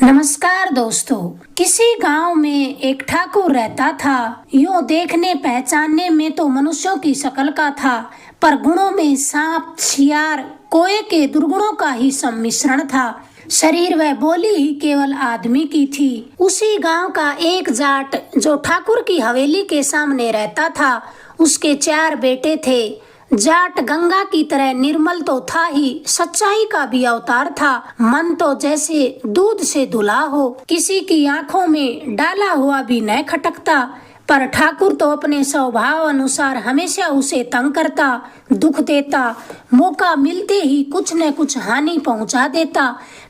नमस्कार दोस्तों। किसी गांव में एक ठाकुर रहता था। यूं देखने पहचानने में तो मनुष्यों की शक्ल का था, पर गुणों में सांप, शियार, कोए के दुर्गुणों का ही सम्मिश्रण था। शरीर व बोली ही केवल आदमी की थी। उसी गांव का एक जाट जो ठाकुर की हवेली के सामने रहता था, उसके 4 बेटे थे। जाट गंगा की तरह निर्मल तो था ही, सच्चाई का भी अवतार था। मन तो जैसे दूध से धुला हो, किसी की आंखों में डाला हुआ भी न खटकता। पर ठाकुर तो अपने स्वभाव अनुसार हमेशा उसे तंग करता, दुख देता, मौका मिलते ही कुछ न कुछ हानि पहुंचा देता।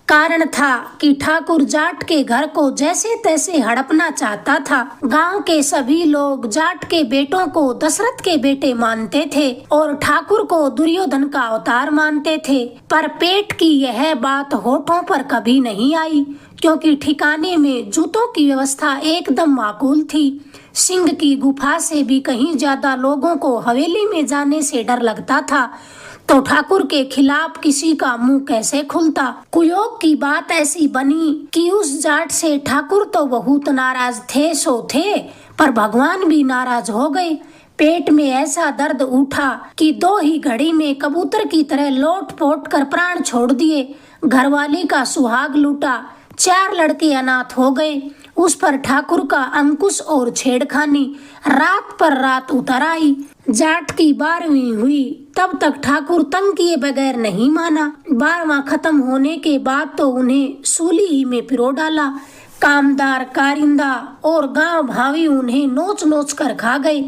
कारण था कि ठाकुर जाट के घर को जैसे तैसे हड़पना चाहता था। गांव के सभी लोग जाट के बेटों को दशरथ के बेटे मानते थे और ठाकुर को दुर्योधन का अवतार मानते थे। पर पेट की यह बात होठों पर कभी नहीं आई, क्योंकि ठिकाने में जूतों की व्यवस्था एकदम माकूल थी। सिंह की गुफा से भी कहीं ज्यादा लोगों को हवेली में जाने से डर लगता था, तो ठाकुर के खिलाफ किसी का मुंह कैसे खुलता। कुयोग की बात ऐसी बनी कि उस जाट से ठाकुर तो बहुत नाराज थे सो थे, पर भगवान भी नाराज हो गए। पेट में ऐसा दर्द उठा कि 2 ही घड़ी में कबूतर की तरह लोट पोट कर प्राण छोड़ दिए। घरवाली का सुहाग लूटा, 4 लड़के अनाथ हो गए। उस पर ठाकुर का अंकुश और छेड़खानी रात पर रात उतर आई। जाट की 12वीं हुई, तब तक ठाकुर तंग किए बगैर नहीं माना। 12वां खत्म होने के बाद तो उन्हें सूली ही में पिरो डाला। कामदार, कारिंदा और गांव भावी उन्हें नोच नोच कर खा गए।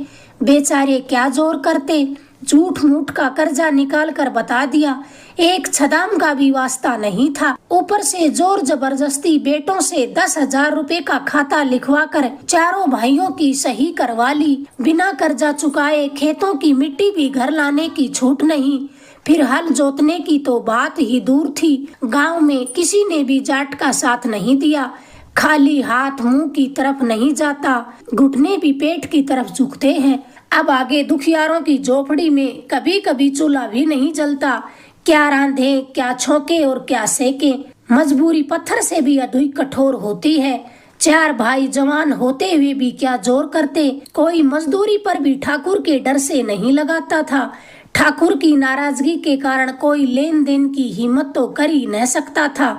बेचारे क्या जोर करते, झूठ मूठ का कर्जा निकाल कर बता दिया। एक छदाम का भी वास्ता नहीं था। ऊपर से जोर जबरदस्ती बेटों से 10,000 रुपए का खाता लिखवा कर चारों भाइयों की सही करवा ली। बिना कर्जा चुकाए खेतों की मिट्टी भी घर लाने की छूट नहीं। फिर हल जोतने की तो बात ही दूर थी। गांव में किसी ने भी जाट का साथ नहीं दिया। खाली हाथ मुंह की तरफ नहीं जाता, घुटने भी पेट की तरफ झुकते हैं। अब आगे दुखियारों की झोपड़ी में कभी कभी चूल्हा भी नहीं जलता। क्या रांधे, क्या छोके और क्या सेके। मजबूरी पत्थर से भी अधिक कठोर होती है। 4 भाई जवान होते हुए भी क्या जोर करते। कोई मजदूरी पर भी ठाकुर के डर से नहीं लगाता था। ठाकुर की नाराजगी के कारण कोई लेन देन की हिम्मत तो कर ही न सकता था।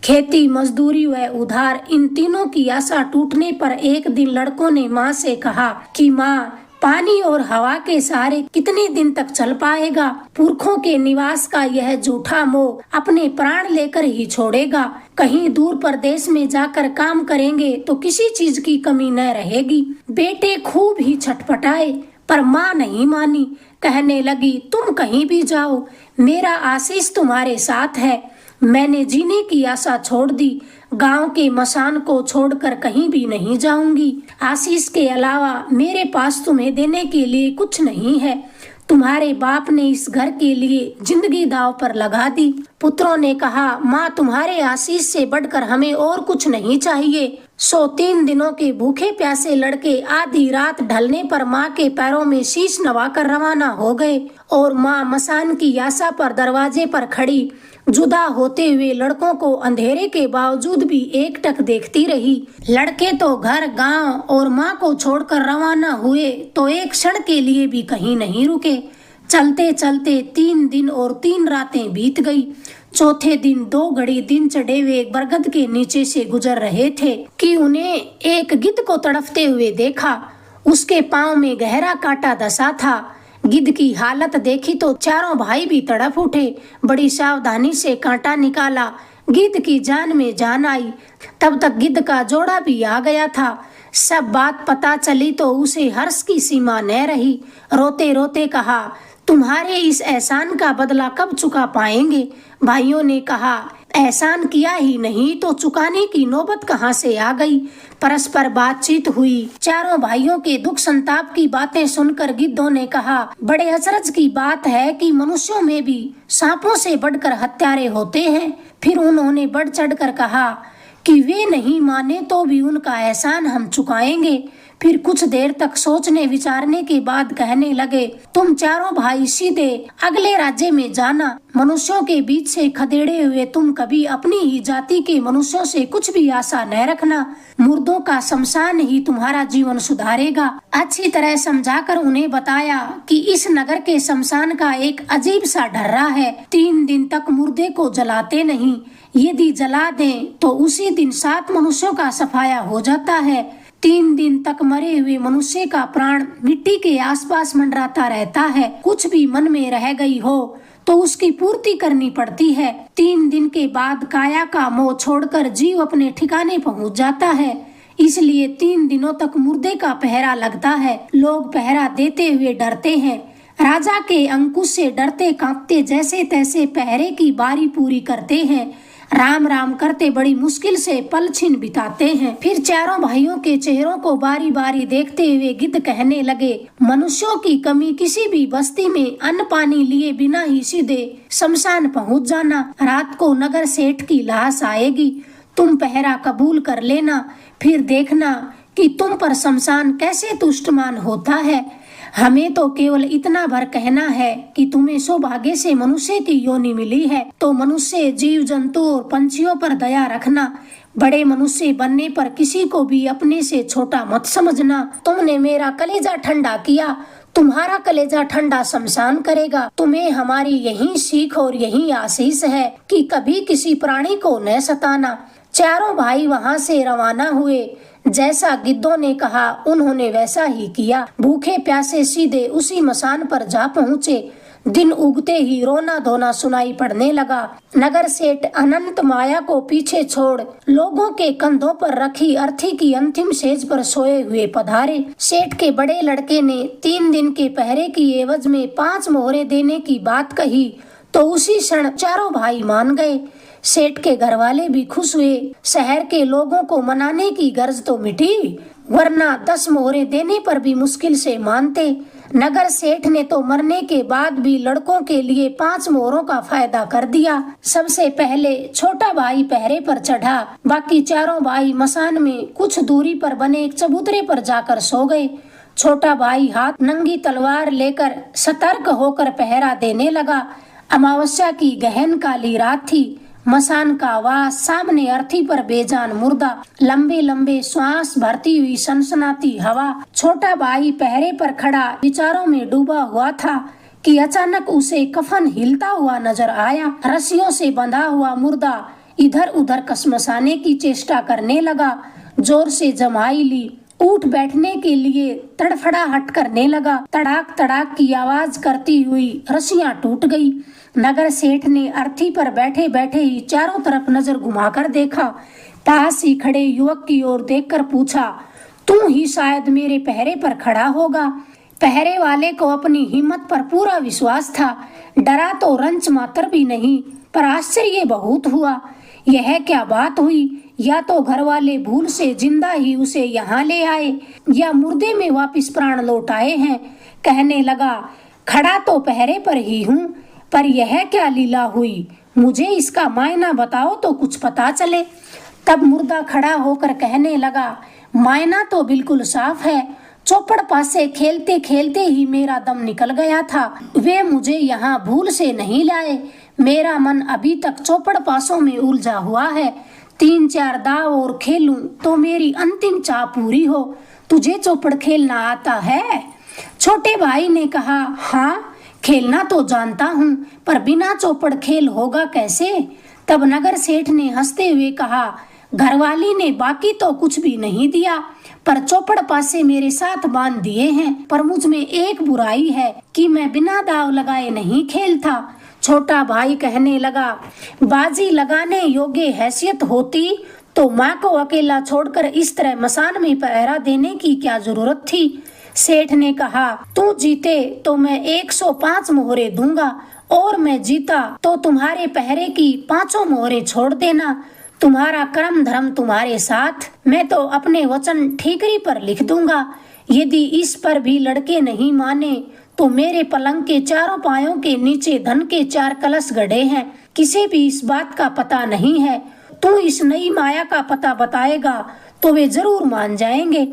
खेती, मजदूरी व उधार, इन तीनों की आशा टूटने पर एक दिन लड़कों ने माँ से कहा कि माँ, पानी और हवा के सहारे कितने दिन तक चल पाएगा। पुरखों के निवास का यह झूठा मोह अपने प्राण लेकर ही छोड़ेगा। कहीं दूर परदेश में जाकर काम करेंगे तो किसी चीज की कमी न रहेगी। बेटे खूब ही छटपटाए, पर माँ नहीं मानी। कहने लगी, तुम कहीं भी जाओ, मेरा आशीष तुम्हारे साथ है। मैंने जीने की आशा छोड़ दी। गांव के मसान को छोड़कर कहीं भी नहीं जाऊंगी। आशीष के अलावा मेरे पास तुम्हें देने के लिए कुछ नहीं है। तुम्हारे बाप ने इस घर के लिए जिंदगी दांव पर लगा दी। पुत्रों ने कहा, माँ, तुम्हारे आशीष से बढ़कर हमें और कुछ नहीं चाहिए। सो 3 दिनों के भूखे प्यासे लड़के आधी रात ढलने पर माँ के पैरों में शीश नवाकर रवाना हो गए और माँ मसान की आशा पर दरवाजे पर खड़ी जुदा होते हुए लड़कों को अंधेरे के बावजूद भी एकटक देखती रही। लड़के तो घर, गांव और माँ को छोड़कर रवाना हुए तो एक क्षण के लिए भी कहीं नहीं रुके। चलते चलते 3 दिन और 3 रातें बीत गई। चौथे दिन 2 घड़ी दिन चढ़े हुए एक बरगद के नीचे से गुजर रहे थे कि उन्हें एक गिद्ध को तड़फते हुए देखा। उसके पांव में गहरा कांटा धंसा था। गिद्ध की हालत देखी तो चारों भाई भी तड़प उठे। बड़ी सावधानी से कांटा निकाला। गिद्ध की जान में जान आई। तब तक गिद्ध का जोड़ा भी आ गया था। सब बात पता चली तो उसे हर्ष की सीमा न रही। रोते रोते कहा, तुम्हारे इस एहसान का बदला कब चुका पाएंगे। भाइयों ने कहा, एहसान किया ही नहीं तो चुकाने की नौबत कहाँ से आ गई। परस्पर बातचीत हुई। चारों भाइयों के दुख संताप की बातें सुनकर गिद्धों ने कहा, बड़े अचरज की बात है कि मनुष्यों में भी सांपों से बढ़कर हत्यारे होते हैं। फिर उन्होंने बढ़ चढ़कर कहा कि वे नहीं माने तो भी उनका एहसान हम चुकाएंगे। फिर कुछ देर तक सोचने विचारने के बाद कहने लगे, तुम चारों भाई सीधे अगले राज्य में जाना। मनुष्यों के बीच से खदेड़े हुए तुम कभी अपनी ही जाति के मनुष्यों से कुछ भी आशा न रखना। मुर्दों का शमशान ही तुम्हारा जीवन सुधारेगा। अच्छी तरह समझाकर उन्हें बताया कि इस नगर के शमशान का एक अजीब सा ढर्रा है। 3 दिन तक मुर्दे को जलाते नहीं, यदि जला दें तो उसी दिन 7 मनुष्यों का सफाया हो जाता है। 3 दिन तक मरे हुए मनुष्य का प्राण मिट्टी के आसपास मंडराता रहता है। कुछ भी मन में रह गई हो तो उसकी पूर्ति करनी पड़ती है। 3 दिन के बाद काया का मोह छोड़कर जीव अपने ठिकाने पहुंच जाता है। इसलिए 3 दिनों तक मुर्दे का पहरा लगता है। लोग पहरा देते हुए डरते हैं। राजा के अंकुश से डरते कांपते जैसे तैसे पहरे की बारी पूरी करते हैं। राम राम करते बड़ी मुश्किल से पल छिन बिताते हैं। फिर चारों भाइयों के चेहरों को बारी बारी देखते हुए गिद्ध कहने लगे, मनुष्यों की कमी किसी भी बस्ती में अन्न पानी लिए बिना ही सीधे शमशान पहुंच जाना। रात को नगर सेठ की लाश आएगी, तुम पहरा कबूल कर लेना, फिर देखना कि तुम पर शमशान कैसे तुष्टमान होता है। हमें तो केवल इतना भर कहना है कि तुम्हें सौभाग्य से मनुष्य की योनि मिली है, तो मनुष्य, जीव जंतु और पंछियों पर दया रखना। बड़े मनुष्य बनने पर किसी को भी अपने से छोटा मत समझना। तुमने मेरा कलेजा ठंडा किया, तुम्हारा कलेजा ठंडा शमशान करेगा। तुम्हें हमारी यही सीख और यही आशीष है कि कभी किसी प्राणी को न सताना। चारों भाई वहां से रवाना हुए। जैसा गिद्धों ने कहा उन्होंने वैसा ही किया। भूखे प्यासे सीधे उसी मसान पर जा पहुँचे। दिन उगते ही रोना धोना सुनाई पड़ने लगा। नगर सेठ अनंत माया को पीछे छोड़ लोगों के कंधों पर रखी अर्थी की अंतिम सेज पर सोए हुए पधारे। सेठ के बड़े लड़के ने 3 दिन के पहरे की एवज में 5 मोहरे देने की बात कही तो उसी क्षण चारों भाई मान गए। सेठ के घरवाले भी खुश हुए। शहर के लोगों को मनाने की गर्ज तो मिटी, वरना 10 मोहरे देने पर भी मुश्किल से मानते। नगर सेठ ने तो मरने के बाद भी लड़कों के लिए 5 मोहरों का फायदा कर दिया। सबसे पहले छोटा भाई पहरे पर चढ़ा, बाकी चारों भाई मसान में कुछ दूरी पर बने एक चबूतरे पर जाकर सो गए। छोटा भाई हाथ नंगी तलवार लेकर सतर्क होकर पहरा देने लगा। अमावस्या की गहन काली रात थी। मसान का आवाज, सामने अर्थी पर बेजान मुर्दा, लंबे लंबे श्वास भरती हुई सनसनाती हवा। छोटा भाई पहरे पर खड़ा विचारों में डूबा हुआ था कि अचानक उसे कफन हिलता हुआ नजर आया। रस्सियों से बंधा हुआ मुर्दा इधर उधर कसमसाने की चेष्टा करने लगा। जोर से जमाई ली, उठ बैठने के लिए तड़फड़ाहट करने लगा। तड़ाक तड़ाक की आवाज करती हुई रस्सियां टूट गई। नगर सेठ ने अर्थी पर बैठे बैठे ही चारों तरफ नजर घुमाकर देखा। पास ही खड़े युवक की ओर देखकर पूछा, तू ही शायद मेरे पहरे पर खड़ा होगा। पहरे वाले को अपनी हिम्मत पर पूरा विश्वास था। डरा तो रंच मात्र भी नहीं, पर आश्चर्य बहुत हुआ। यह क्या बात हुई? या तो घर वाले भूल से जिंदा ही उसे यहाँ ले आए या मुर्दे में वापस प्राण लौटाए हैं। कहने लगा, खड़ा तो पहरे पर ही हूँ, पर यह क्या लीला हुई? मुझे इसका मायना बताओ तो कुछ पता चले। तब मुर्दा खड़ा होकर कहने लगा, मायना तो बिल्कुल साफ है। चौपड़ पासे खेलते खेलते ही मेरा दम निकल गया था। वे मुझे यहाँ भूल से नहीं लाए। मेरा मन अभी तक चौपड़ पासों में उलझा हुआ है। 3-4 दाव और खेलूं तो मेरी अंतिम चाह पूरी हो। तुझे चौपड़ खेलना आता है? छोटे भाई ने कहा, हाँ खेलना तो जानता हूँ, पर बिना चौपड़ खेल होगा कैसे? तब नगर सेठ ने हंसते हुए कहा, घरवाली ने बाकी तो कुछ भी नहीं दिया, पर चौपड़ पासे मेरे साथ बांध दिए हैं। पर मुझ में एक बुराई है कि मैं बिना दाव लगाए नहीं खेलता। छोटा भाई कहने लगा, बाजी लगाने योग्य हैसियत होती तो माँ को अकेला छोड़कर इस तरह मसान में पहरा देने की क्या जरूरत थी? सेठ ने कहा, तू जीते तो मैं 105 मोहरे दूंगा और मैं जीता तो तुम्हारे पहरे की 5 मोहरे छोड़ देना। तुम्हारा कर्म धर्म तुम्हारे साथ। मैं तो अपने वचन ठीकरी पर लिख दूंगा। यदि इस पर भी लड़के नहीं माने तो मेरे पलंग के चारों पायों के नीचे धन के 4 कलश गड़े हैं। किसी भी इस बात का पता नहीं है। तू इस नई माया का पता बताएगा तो वे जरूर मान जाएंगे।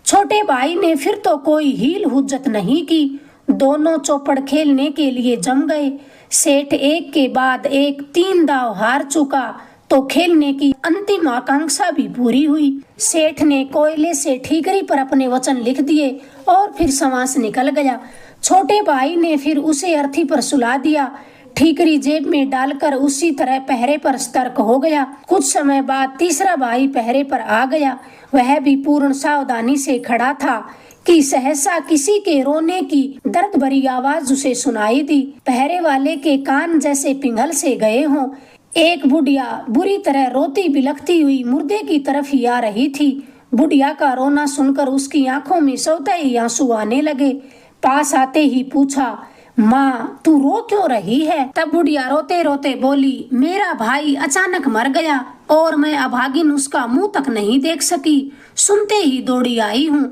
छोटे भाई ने फिर तो कोई हील हुज्जत नहीं की। दोनों चौपड़ खेलने के लिए जम गए। सेठ एक के बाद एक 3 दांव हार चुका तो खेलने की अंतिम आकांक्षा भी पूरी हुई। सेठ ने कोयले से ठीकरी पर अपने वचन लिख दिए और फिर संवास निकल गया। छोटे भाई ने फिर उसे अर्थी पर सुला दिया। ठीकरी जेब में डालकर उसी तरह पहरे पर सतर्क हो गया। कुछ समय बाद तीसरा भाई पहरे पर आ गया। वह भी पूर्ण सावधानी से खड़ा था कि सहसा किसी के रोने की दर्द भरी आवाज उसे सुनाई दी। पहरे वाले के कान जैसे पिघल से गए हों। एक बुढ़िया बुरी तरह रोती बिलखती हुई मुर्दे की तरफ ही आ रही थी। बुढ़िया का रोना सुनकर उसकी आंखों में स्वतः ही आंसू आने लगे। पास आते ही पूछा, माँ तू रो क्यों रही है? तब बुढ़िया रोते रोते बोली, मेरा भाई अचानक मर गया और मैं अभागिन उसका मुंह तक नहीं देख सकी। सुनते ही दौड़ी आई हूँ,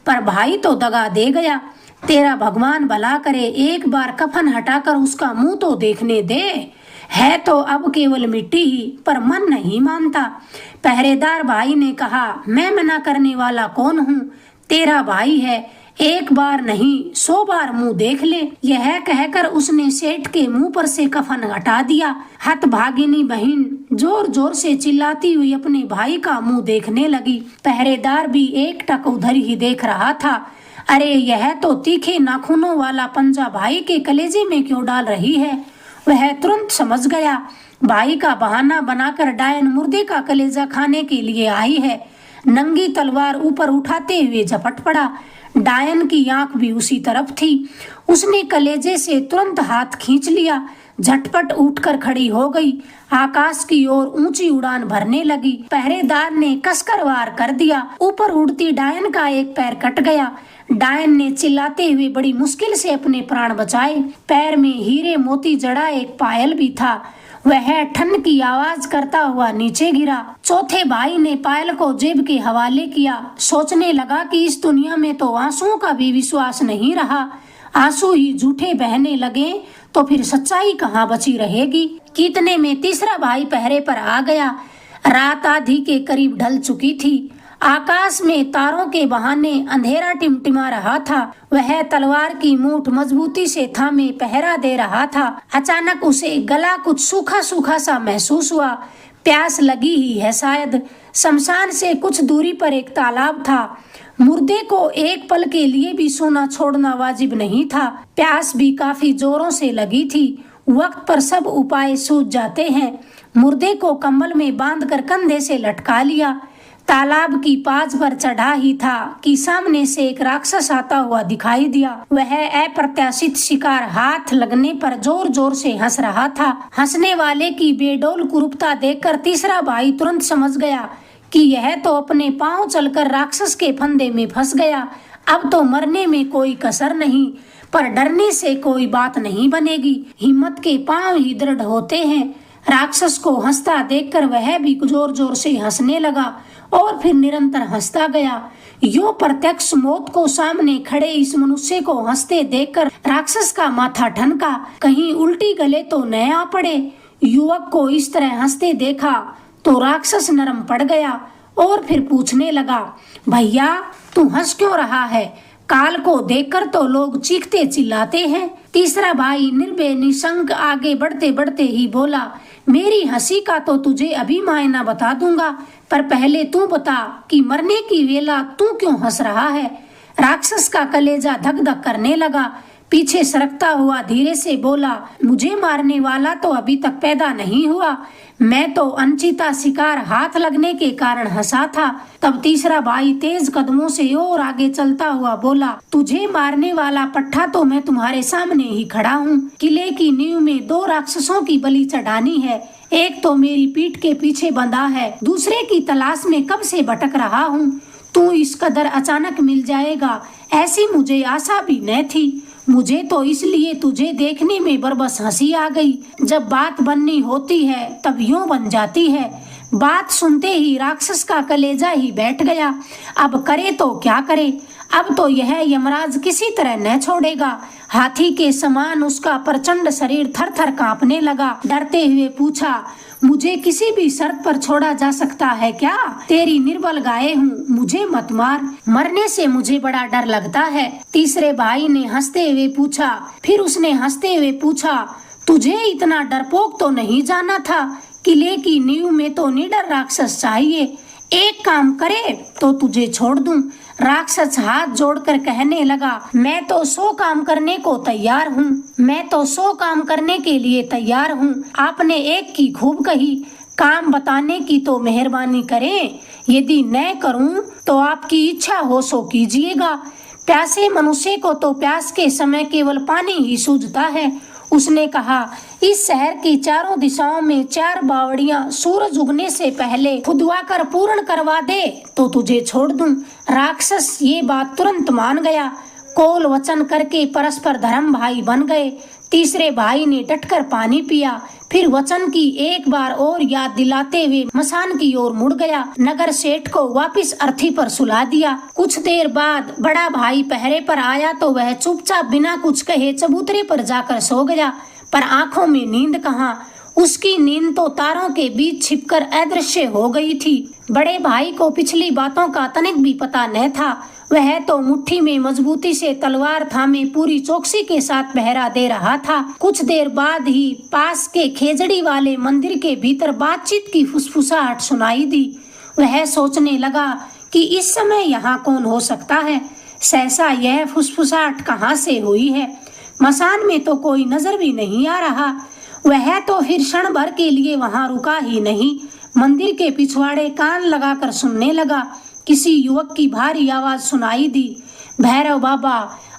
पर भाई तो दगा दे गया। तेरा भगवान भला करे, एक बार कफन हटाकर उसका मुंह तो देखने दे। है तो अब केवल मिट्टी ही, पर मन नहीं मानता। पहरेदार भाई ने कहा, मैं मना करने वाला कौन हूँ? तेरा भाई है, एक बार नहीं 100 बार मुंह देख ले। यह कहकर उसने सेठ के मुंह पर से कफन हटा दिया। हतभागिनी बहन जोर जोर से चिल्लाती हुई अपने भाई का मुंह देखने लगी। पहरेदार भी एक टक उधर ही देख रहा था। अरे यह तो तीखे नाखूनों वाला पंजा भाई के कलेजे में क्यों डाल रही है? वह तुरंत समझ गया, भाई का बहाना बनाकर डायन मुर्दे का कलेजा खाने के लिए आई है। नंगी तलवार ऊपर उठाते हुए झपट पड़ा। डायन की आंख भी उसी तरफ थी। उसने कलेजे से तुरंत हाथ खींच लिया। झटपट उठकर खड़ी हो गई। आकाश की ओर ऊंची उड़ान भरने लगी। पहरेदार ने कसकर वार कर दिया। ऊपर उड़ती डायन का एक पैर कट गया। डायन ने चिल्लाते हुए बड़ी मुश्किल से अपने प्राण बचाए। पैर में हीरे मोती जड़ा एक पायल भी था। वह ठन की आवाज करता हुआ नीचे गिरा। चौथे भाई ने पायल को जेब के हवाले किया। सोचने लगा कि इस दुनिया में तो आंसुओं का भी विश्वास नहीं रहा। आंसू ही झूठे बहने लगे तो फिर सच्चाई कहाँ बची रहेगी। कितने में तीसरा भाई पहरे पर आ गया। रात आधी के करीब ढल चुकी थी। आकाश में तारों के बहाने अंधेरा टिमटिमा रहा था। वह तलवार की मूठ मजबूती से थामे पहरा दे रहा था। अचानक उसे गला कुछ सूखा सूखा सा महसूस हुआ। प्यास लगी ही है शायद। शमशान से कुछ दूरी पर एक तालाब था। मुर्दे को एक पल के लिए भी सोना छोड़ना वाजिब नहीं था। प्यास भी काफी जोरों से लगी थी। वक्त पर सब उपाय सूझ जाते हैं। मुर्दे को कंबल में बांधकर कंधे से लटका लिया। तालाब की पाज पर चढ़ा ही था कि सामने से एक राक्षस आता हुआ दिखाई दिया। वह अप्रत्याशित शिकार हाथ लगने पर जोर जोर से हंस रहा था। हंसने वाले की बेडौल कुरूपता देखकर तीसरा भाई तुरंत समझ गया कि यह तो अपने पांव चलकर राक्षस के फंदे में फंस गया। अब तो मरने में कोई कसर नहीं, पर डरने से कोई बात नहीं बनेगी। हिम्मत के पांव ही दृढ़ होते हैं। राक्षस को हंसता देखकर वह भी जोर जोर से हंसने लगा और फिर निरंतर हंसता गया। यूं प्रत्यक्ष मौत को सामने खड़े इस मनुष्य को हंसते देखकर राक्षस का माथा ठनका। कहीं उल्टी गले तो न आ पड़े। युवक को इस तरह हंसते देखा तो राक्षस नरम पड़ गया और फिर पूछने लगा, भैया तू हंस क्यों रहा है? काल को देखकर तो लोग चीखते चिल्लाते हैं। तीसरा भाई निर्भय निशंक आगे बढ़ते बढ़ते ही बोला, मेरी हंसी का तो तुझे अभी मायना बता दूंगा, पर पहले तू बता कि मरने की वेला तू क्यों हंस रहा है? राक्षस का कलेजा धक धक करने लगा। पीछे सरकता हुआ धीरे से बोला, मुझे मारने वाला तो अभी तक पैदा नहीं हुआ। मैं तो अनचिता शिकार हाथ लगने के कारण हंसा था। तब तीसरा भाई तेज कदमों से और आगे चलता हुआ बोला, तुझे मारने वाला पट्ठा तो मैं तुम्हारे सामने ही खड़ा हूँ। किले की नींव में 2 राक्षसों की बलि चढ़ानी है। एक तो मेरी पीठ के पीछे बंधा है, दूसरे की तलाश में कब से भटक रहा हूँ। तू इस कदर अचानक मिल जाएगा ऐसी मुझे आशा भी न थी। मुझे तो इसलिए तुझे देखने में बरबस हंसी आ गई। जब बात बननी होती है तब यूं बन जाती है। बात सुनते ही राक्षस का कलेजा ही बैठ गया। अब करे तो क्या करे, अब तो यह यमराज किसी तरह न छोड़ेगा। हाथी के समान उसका प्रचंड शरीर थर थर कांपने लगा। डरते हुए पूछा, मुझे किसी भी शर्त पर छोड़ा जा सकता है क्या? तेरी निर्बल गाय हूँ, मुझे मत मार, मरने से मुझे बड़ा डर लगता है। तीसरे भाई ने हंसते हुए पूछा। फिर उसने हंसते हुए पूछा, तुझे इतना डरपोक तो नहीं जाना था। किले की नींव में तो निडर राक्षस चाहिए। एक काम करे तो तुझे छोड़ दूं। राक्षस हाथ जोड़कर कहने लगा, मैं तो 100 काम करने को तैयार हूँ, मैं तो 100 काम करने के लिए तैयार हूँ। आपने एक की खूब कही, काम बताने की तो मेहरबानी करें। यदि न करूँ तो आपकी इच्छा हो सो कीजिएगा। प्यासे मनुष्य को तो प्यास के समय केवल पानी ही सूझता है। उसने कहा, इस शहर की चारों दिशाओं में 4 बावड़ियां सूरज उगने से पहले खुदवा कर पूर्ण करवा दे तो तुझे छोड़ दूं। राक्षस ये बात तुरंत मान गया। कोल वचन करके परस्पर धर्म भाई बन गए। तीसरे भाई ने डटकर पानी पिया, फिर वचन की एक बार और याद दिलाते हुए मसान की ओर मुड़ गया। नगर सेठ को वापस अर्थी पर सुला दिया। कुछ देर बाद बड़ा भाई पहरे पर आया तो वह चुपचाप बिना कुछ कहे चबूतरे पर जाकर सो गया। पर आंखों में नींद कहाँ, उसकी नींद तो तारों के बीच छिपकर अदृश्य हो गई थी। बड़े भाई को पिछली बातों का तनिक भी पता न था। वह तो मुट्ठी में मजबूती से तलवार थामे पूरी चौकसी के साथ पहरा दे रहा था। कुछ देर बाद ही पास के खेजड़ी वाले मंदिर के भीतर बातचीत की फुसफुसाहट सुनाई दी। वह सोचने लगा कि इस समय यहाँ कौन हो सकता है। सहसा यह फुसफुसाहट कहाँ से हुई है। मसान में तो कोई नजर भी नहीं आ रहा। वह तो फिर क्षण भर के लिए वहां रुका ही नहीं, मंदिर के पिछवाड़े कान लगाकर सुनने लगा। किसी युवक की भारी आवाज सुनाई दी, भैरव बाबा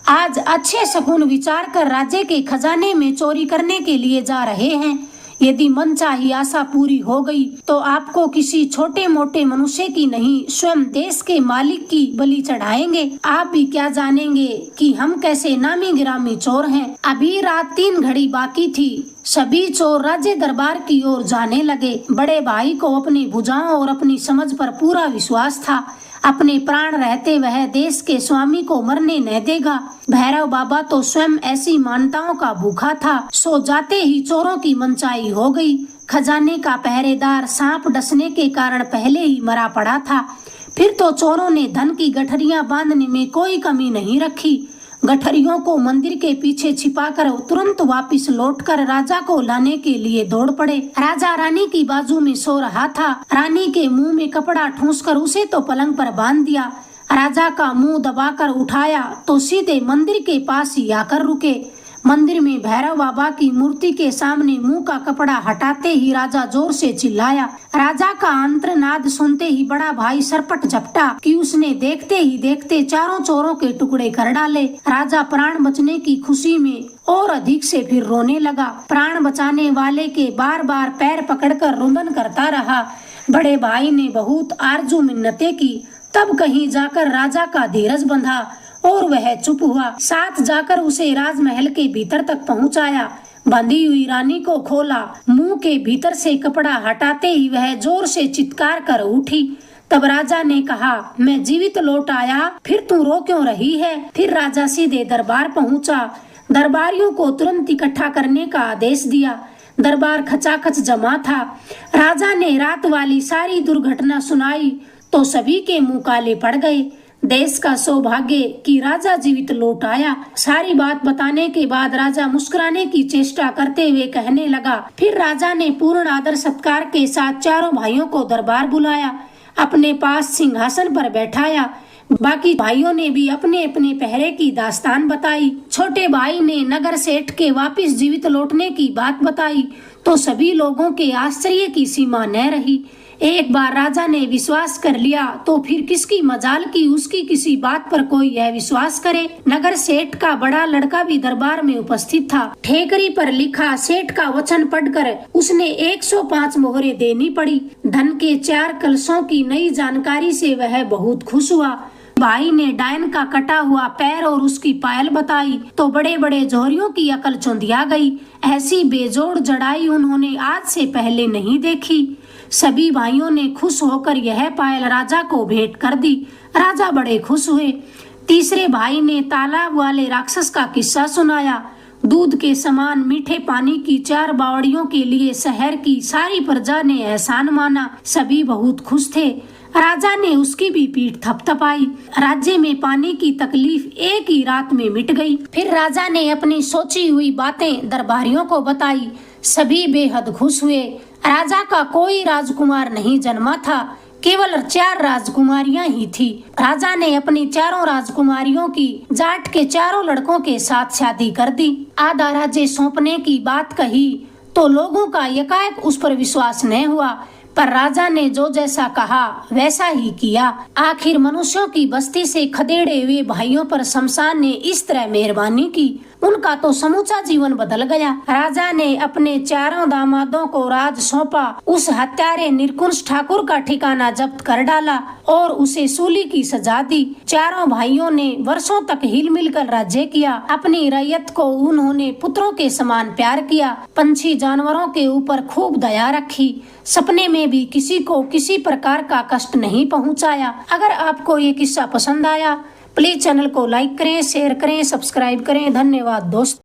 आज अच्छे शकुन विचार कर राज्य के खजाने में चोरी करने के लिए जा रहे हैं। यदि मनचाही आशा पूरी हो गई तो आपको किसी छोटे मोटे मनुष्य की नहीं, स्वयं देश के मालिक की बलि चढ़ाएंगे। आप भी क्या जानेंगे कि हम कैसे नामी गिरामी चोर हैं। अभी रात 3 घड़ी बाकी थी। सभी चोर राज्य दरबार की ओर जाने लगे। बड़े भाई को अपनी भुजाओं और अपनी समझ पर पूरा विश्वास था। अपने प्राण रहते वह देश के स्वामी को मरने न देगा। भैरव बाबा तो स्वयं ऐसी मान्यताओं का भूखा था। सो जाते ही चोरों की मनचाही हो गई। खजाने का पहरेदार सांप डसने के कारण पहले ही मरा पड़ा था। फिर तो चोरों ने धन की गठरियां बांधने में कोई कमी नहीं रखी। गठरियों को मंदिर के पीछे छिपाकर तुरंत वापस लौटकर राजा को लाने के लिए दौड़ पड़े। राजा रानी की बाजू में सो रहा था। रानी के मुंह में कपड़ा ठूंसकर उसे तो पलंग पर बांध दिया। राजा का मुंह दबाकर उठाया तो सीधे मंदिर के पास ही आकर रुके। मंदिर में भैरव बाबा की मूर्ति के सामने मुंह का कपड़ा हटाते ही राजा जोर से चिल्लाया। राजा का अंतर्नाद सुनते ही बड़ा भाई सरपट झपटा कि उसने देखते ही देखते चारों चोरों के टुकड़े कर डाले। राजा प्राण बचने की खुशी में और अधिक से फिर रोने लगा। प्राण बचाने वाले के बार बार पैर पकड़कर रुदन करता रहा। बड़े भाई ने बहुत आरजू मिन्नतें की, तब कहीं जाकर राजा का धीरज बंधा और वह चुप हुआ। साथ जाकर उसे राजमहल के भीतर तक पहुंचाया। बंधी हुई रानी को खोला। मुंह के भीतर से कपड़ा हटाते ही वह जोर से चित्कार कर उठी। तब राजा ने कहा, मैं जीवित लौट आया, फिर तू रो क्यों रही है। फिर राजा सीधे दरबार पहुंचा। दरबारियों को तुरंत इकट्ठा करने का आदेश दिया। दरबार खचाखच जमा था। राजा ने रात वाली सारी दुर्घटना सुनाई तो सभी के मुंह काले पड़ गए। देश का सौभाग्य कि राजा जीवित लौट आया। सारी बात बताने के बाद राजा मुस्कुराने की चेष्टा करते हुए कहने लगा। फिर राजा ने पूर्ण आदर सत्कार के साथ चारों भाइयों को दरबार बुलाया, अपने पास सिंहासन पर बैठाया। बाकी भाइयों ने भी अपने अपने पहरे की दास्तान बताई। छोटे भाई ने नगर सेठ के वापस जीवित लौटने की बात बताई तो सभी लोगों के आश्चर्य की सीमा न रही। एक बार राजा ने विश्वास कर लिया तो फिर किसकी मजाल की उसकी किसी बात पर कोई यह विश्वास करे। नगर सेठ का बड़ा लड़का भी दरबार में उपस्थित था। ठेकरी पर लिखा सेठ का वचन पढ़कर उसने 105 मोहरे देनी पड़ी। धन के 4 कलशों की नई जानकारी से वह बहुत खुश हुआ। भाई ने डायन का कटा हुआ पैर और उसकी पायल बताई तो बड़े बड़े जोहरियों की अकल चौंधिया गई। ऐसी बेजोड़ जड़ाई उन्होंने आज से पहले नहीं देखी। सभी भाइयों ने खुश होकर यह पायल राजा को भेंट कर दी। राजा बड़े खुश हुए। तीसरे भाई ने तालाब वाले राक्षस का किस्सा सुनाया। दूध के समान मीठे पानी की 4 बावड़ियों के लिए शहर की सारी प्रजा ने एहसान माना। सभी बहुत खुश थे। राजा ने उसकी भी पीठ थपथपाई। राज्य में पानी की तकलीफ एक ही रात में मिट गई। फिर राजा ने अपनी सोची हुई बातें दरबारियों को बताई। सभी बेहद खुश हुए। राजा का कोई राजकुमार नहीं जन्मा था, केवल 4 राजकुमारियां ही थी। राजा ने अपनी 4 राजकुमारियों की जाट के 4 लड़कों के साथ शादी कर दी। आधा राज्य सौंपने की बात कही तो लोगों का एकाएक उस पर विश्वास नहीं हुआ, पर राजा ने जो जैसा कहा वैसा ही किया। आखिर मनुष्यों की बस्ती से खदेड़े हुए भाइयों पर शमशान ने इस तरह मेहरबानी की, उनका तो समूचा जीवन बदल गया। राजा ने अपने 4 दामादों को राज सौंपा। उस हत्यारे निरकुंश ठाकुर का ठिकाना जब्त कर डाला और उसे सूली की सजा दी। 4 भाइयों ने वर्षों तक हिल मिलकर राज्य किया। अपनी रैयत को उन्होंने पुत्रों के समान प्यार किया। पंछी जानवरों के ऊपर खूब दया रखी। सपने में भी किसी को किसी प्रकार का कष्ट नहीं पहुंचाया। अगर आपको ये किस्सा पसंद आया प्लीज चैनल को लाइक करें, शेयर करें, सब्सक्राइब करें। धन्यवाद दोस्तों।